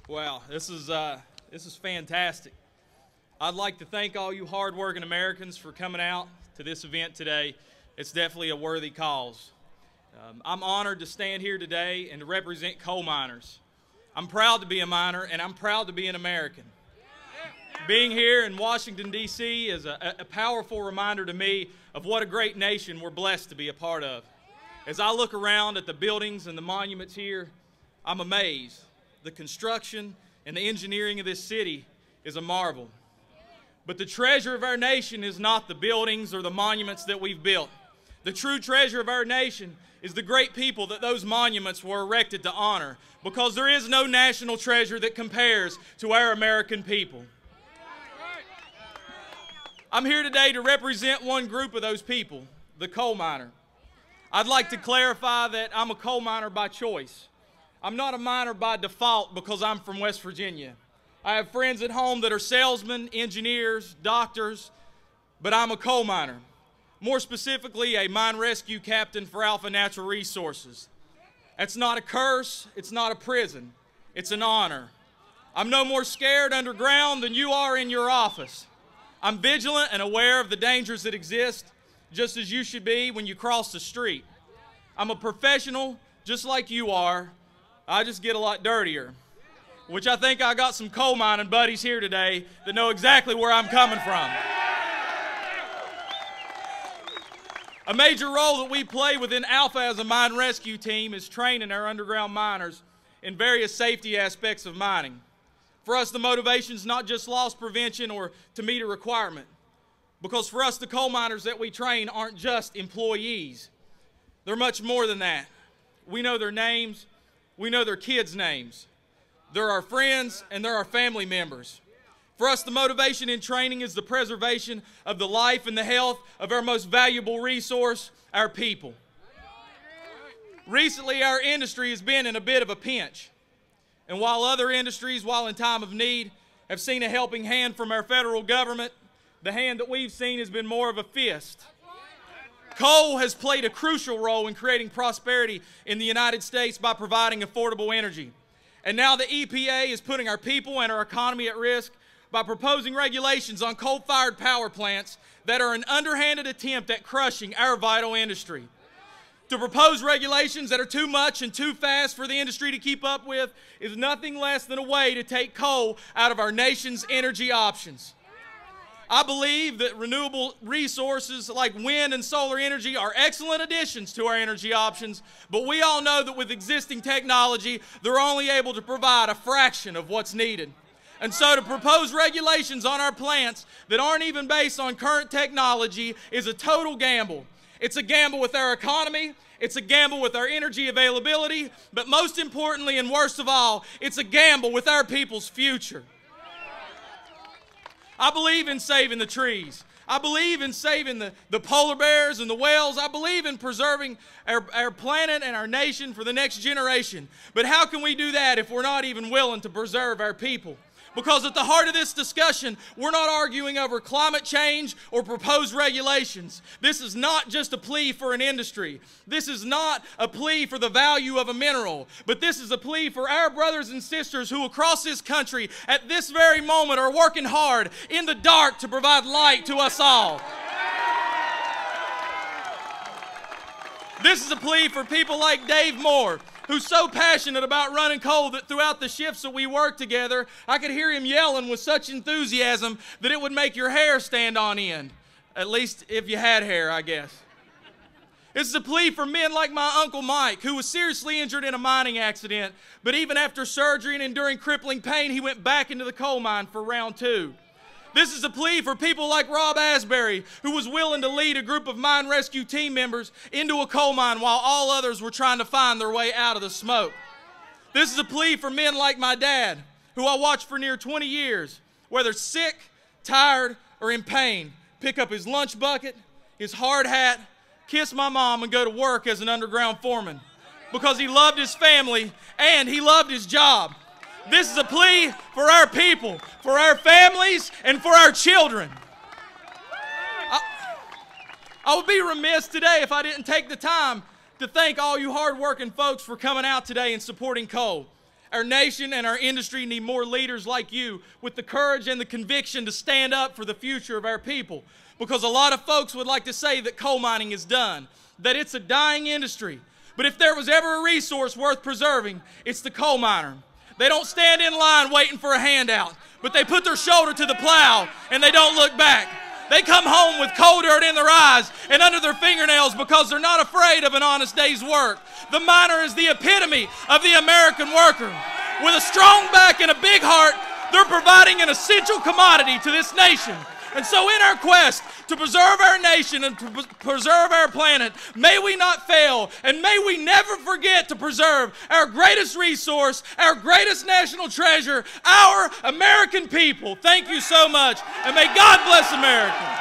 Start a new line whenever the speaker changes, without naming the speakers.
Wow, this is fantastic. I'd like to thank all you hardworking Americans for coming out to this event today. It's definitely a worthy cause. I'm honored to stand here today and to represent coal miners. I'm proud to be a miner, and I'm proud to be an American. Being here in Washington, D.C. is a powerful reminder to me of what a great nation we're blessed to be a part of. As I look around at the buildings and the monuments here, I'm amazed. The construction and the engineering of this city is a marvel. But the treasure of our nation is not the buildings or the monuments that we've built. The true treasure of our nation is the great people that those monuments were erected to honor, because there is no national treasure that compares to our American people. I'm here today to represent one group of those people, the coal miner. I'd like to clarify that I'm a coal miner by choice. I'm not a miner by default because I'm from West Virginia. I have friends at home that are salesmen, engineers, doctors, but I'm a coal miner. More specifically, a mine rescue captain for Alpha Natural Resources. That's not a curse, it's not a prison, it's an honor. I'm no more scared underground than you are in your office. I'm vigilant and aware of the dangers that exist, just as you should be when you cross the street. I'm a professional, just like you are. I just get a lot dirtier, which I think I got some coal mining buddies here today that know exactly where I'm coming from. A major role that we play within Alpha as a mine rescue team is training our underground miners in various safety aspects of mining. For us, the motivation is not just loss prevention or to meet a requirement, because for us, the coal miners that we train aren't just employees. They're much more than that. We know their names, we know their kids' names. They're our friends and they're our family members. For us, the motivation in training is the preservation of the life and the health of our most valuable resource, our people. Recently, our industry has been in a bit of a pinch. And while other industries, while in time of need, have seen a helping hand from our federal government, the hand that we've seen has been more of a fist. Coal has played a crucial role in creating prosperity in the United States by providing affordable energy. And now the EPA is putting our people and our economy at risk by proposing regulations on coal-fired power plants that are an underhanded attempt at crushing our vital industry. To propose regulations that are too much and too fast for the industry to keep up with is nothing less than a way to take coal out of our nation's energy options. I believe that renewable resources like wind and solar energy are excellent additions to our energy options, but we all know that with existing technology, they're only able to provide a fraction of what's needed. And so to propose regulations on our plants that aren't even based on current technology is a total gamble. It's a gamble with our economy, it's a gamble with our energy availability, but most importantly and worst of all, it's a gamble with our people's future. I believe in saving the trees. I believe in saving the polar bears and the whales. I believe in preserving our planet and our nation for the next generation. But how can we do that if we're not even willing to preserve our people? Because at the heart of this discussion, we're not arguing over climate change or proposed regulations. This is not just a plea for an industry. This is not a plea for the value of a mineral. But this is a plea for our brothers and sisters who across this country at this very moment are working hard in the dark to provide light to us all. This is a plea for people like Dave Moore, who's so passionate about running coal that throughout the shifts that we work together, I could hear him yelling with such enthusiasm that it would make your hair stand on end. At least if you had hair, I guess. This is a plea for men like my Uncle Mike, who was seriously injured in a mining accident, but even after surgery and enduring crippling pain, he went back into the coal mine for round 2. This is a plea for people like Rob Asbury, who was willing to lead a group of mine rescue team members into a coal mine while all others were trying to find their way out of the smoke. This is a plea for men like my dad, who I watched for near 20 years, whether sick, tired, or in pain, pick up his lunch bucket, his hard hat, kiss my mom, and go to work as an underground foreman, because he loved his family and he loved his job. This is a plea for our people, for our families, and for our children. I would be remiss today if I didn't take the time to thank all you hardworking folks for coming out today and supporting coal. Our nation and our industry need more leaders like you with the courage and the conviction to stand up for the future of our people. Because a lot of folks would like to say that coal mining is done, that it's a dying industry. But if there was ever a resource worth preserving, it's the coal miner. They don't stand in line waiting for a handout, but they put their shoulder to the plow and they don't look back. They come home with coal dirt in their eyes and under their fingernails because they're not afraid of an honest day's work. The miner is the epitome of the American worker. With a strong back and a big heart, they're providing an essential commodity to this nation. And so in our quest to preserve our nation and to preserve our planet, may we not fail, and may we never forget to preserve our greatest resource, our greatest national treasure, our American people. Thank you so much, and may God bless America.